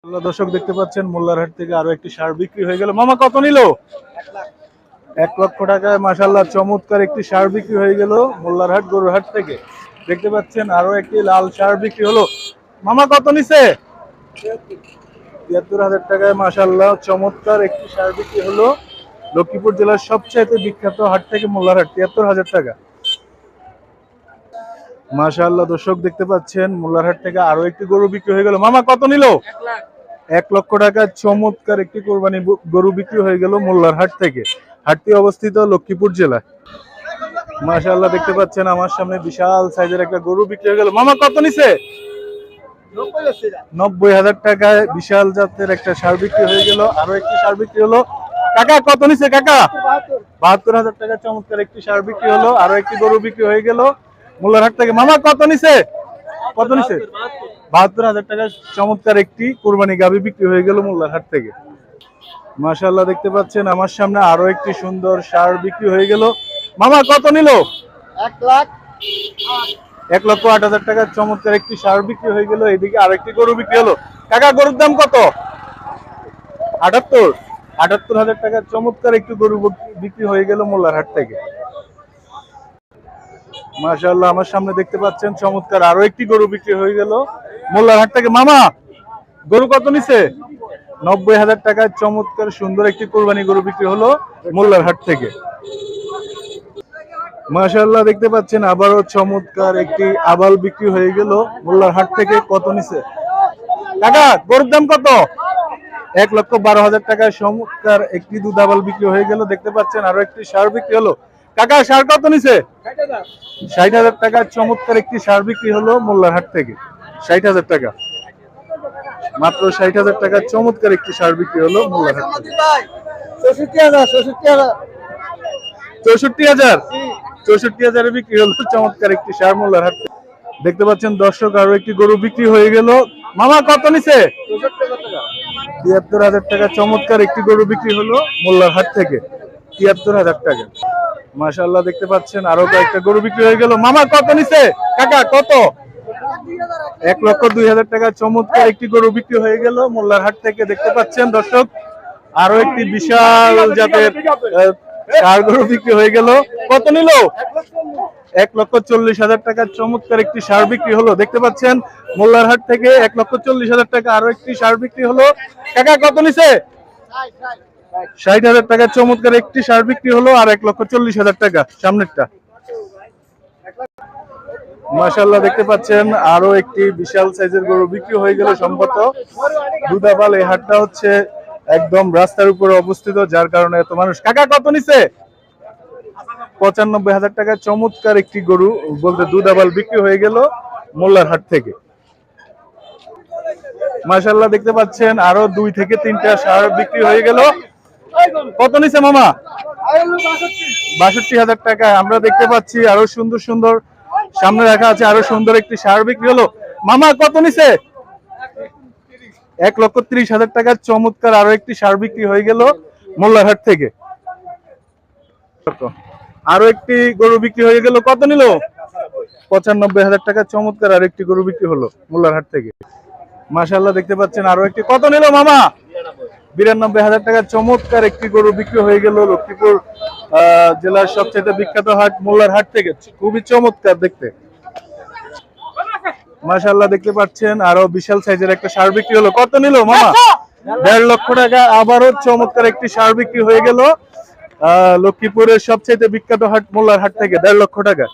দর্শক দেখতে পাচ্ছেন মোল্লারহাট থেকে আরো একটি সার বিক্রি হয়ে গেল। মামা কত নিল? 1 লক্ষ টাকায় মাশাআল্লাহ চমৎকার একটি সার বিক্রি হয়ে গেল মোল্লারহাট গরুরহাট থেকে। দেখতে পাচ্ছেন আরো একটি লাল সার বিক্রি হলো। মামা কত নিছে? ৭৩,০০০ টাকায় মাশাআল্লাহ চমৎকার একটি সার বিক্রি হলো লক্ষ্মীপুর জেলার সবচেয়ে বিখ্যাত হাট থেকে মোল্লারহাট। ৭৩,০০০ টাকা মাশাআল্লাহ। দর্শক দেখতে পাচ্ছেন মোল্লারহাট থেকে আরো একটি গরু বিক্রি হয়ে গেল। মামা কত নিল? 1 লক্ষ টাকায় চমৎকার একটি কোরবানি গরু বিক্রি হয়ে গেল মোল্লারহাট থেকে। হাটটি অবস্থিত লক্ষ্মীপুর জেলায়। মাশাআল্লাহ দেখতে পাচ্ছেন আমার সামনে বিশাল সাইজের একটা গরু বিক্রি হয়ে গেল। মামা কত নিছে? ৯০,০০০ টাকায় বিশাল জাতের একটা ষাঁড় বিক্রি হয়ে গেল। আরো একটি ষাঁড় বিক্রি হলো। কাকা কত নিছে কাকা? ৭২,০০০ টাকা চমৎকার একটি ষাঁড় বিক্রি হলো। আরো একটি গরু বিক্রি হয়ে গেল মোল্লারহাট থেকে। মামা কত নিছে? কত নিছে? ৭২,০০০ টাকা চমৎকার একটি কুরবানি গাভী বিক্রি হয়ে গেল মোল্লারহাট থেকে। মাশাআল্লাহ দেখতে পাচ্ছেন আমার সামনে আরো একটি সুন্দর ষাঁড় বিক্রি হয়ে গেল। মামা কত নিল? ১,০৮,০০০ টাকার চমৎকার একটি ষাঁড় বিক্রি হয়ে গেল। এদিকে আরেকটি গরু বিক্রি হলো। কাকা গরুর দাম কত? ৭৮,০০০ টাকার চমৎকার একটি গরু বিক্রি হয়ে গেল মোল্লারহাট থেকে। মাশাআল্লাহ আমার সামনে দেখতে পাচ্ছেন চমৎকার আরো একটি গরু বিক্রি হয়ে গেল মোল্লারহাট থেকে। মামা গরু কত নিছে? ৯০,০০০ টাকায় চমৎকার সুন্দর একটি কোরবানি গরু বিক্রি হলো মোল্লারহাট থেকে। মাশাআল্লাহ দেখতে পাচ্ছেন আবারও চমৎকার একটি আবাল বিক্রি হয়ে গেল মোল্লারহাট থেকে। কত নিছে কাকা? গরুর দাম কত? ১,১২,০০০ টাকায় চমৎকার একটি দুধ আবাল বিক্রি হয়ে গেল। দেখতে পাচ্ছেন আরো একটি ষাঁড় বিক্রি হলো। কাকা ষাঁড় কত নিছে? ৬০,০০০ টাকার চমৎকার একটি ষাঁড় বিক্রি হলো মোল্লারহাট থেকে। ৬০,০০০ টাকা মাত্র ৬০,০০০ টাকার চমৎকার একটি ষাঁড় বিক্রি হলো মোল্লারহাট থেকে। ৬৪,০০০ বিক্রি হলো চমৎকার একটি ষাঁড় মোল্লারহাট থেকে। দেখতে পাচ্ছেন দর্শক আরো একটি গরু বিক্রি হয়ে গেল। মামা কত নিছে? ৭৩,০০০ টাকা চমৎকার একটি গরু বিক্রি হলো মোল্লারহাট থেকে। ৭৩,০০০ টাকা মাশাআল্লাহ দেখতে পাচ্ছেন আরো কয়েকটা গরু বিক্রি হয়ে গেল। মামা কত নিছে কাকা? কত? ১,০২,০০০ টাকা চমৎকার একটি গরু বিক্রি হয়ে গেল মোল্লারহাট থেকে। দেখতে পাচ্ছেন দর্শক আরো একটি বিশাল জাতের ষাঁড় গরু বিক্রি হয়ে গেল। কত নিল? ১,৪০,০০০ টাকার চমৎকার একটি ষাঁড় বিক্রি হলো। দেখতে পাচ্ছেন মোল্লারহাট থেকে ১,৪০,০০০ টাকা আরো একটি ষাঁড় বিক্রি হলো। কাকা কত নিছে? ৬০,০০০ টাকার চমৎকার একটি ষাঁড় বিক্রি হলো। আর ১,৪০,০০০ টাকা সামনেরটা। মাশাআল্লাহ দেখতে পাচ্ছেন আরো একটি বিশাল সাইজের গরু বিক্রি হয়ে গেল সম্ভবত দুধাবাল। এই হাটটা হচ্ছে একদম রাস্তার উপরে অবস্থিত, যার কারণে এত মানুষ। কাকা কত নিছে? ৯৫,০০০ টাকায় চমৎকার একটি গরু বলতে দুধাবাল বিক্রি হয়ে গেল মোল্লারহাট থেকে। মাশাআল্লাহ দেখতে পাচ্ছেন আরো ২ থেকে ৩টা ষাঁড় বিক্রি হয়ে গেল। কত নিছে মামা? ৬২,০০০ টাকায়। আমরা দেখতে পাচ্ছি আরো সুন্দর সুন্দর সামনে রাখা আছে আরো সুন্দর একটি ষাঁড় বিক্রি হলো। মামা কত নিছে? ১,৩০,০০০ টাকার চমৎকার আরো একটি ষাঁড় বিক্রি হয়ে গেল মোল্লারহাট থেকে। আরো একটি গরু বিক্রি হয়ে গেল। কত নিল? ৯৫,০০০ টাকার চমৎকার আর একটি গরু বিক্রি হলো মোল্লারহাট থেকে। মাশাআল্লাহ দেখতে পাচ্ছেন আরো একটি। কত নিল মামা? ৯২,০০০ টাকার চমৎকার একটি গরু বিক্রি হয়ে গেল লক্ষ্মীপুর জেলার সবচেয়ে বিখ্যাত হাট মোল্লারহাট থেকে। খুবই চমৎকার দেখতে। মাশাআল্লাহ দেখতে পাচ্ছেন আরো বিশাল সাইজের একটা ষাঁড় বিক্রি হলো। কত নিল মামা? ১.৫ লক্ষ টাকা আবারও চমৎকার একটি ষাঁড় বিক্রি হয়ে গেল লক্ষ্মীপুরের সবচেয়ে বিখ্যাত হাট মোল্লারহাট থেকে। ১.৫ লক্ষ টাকা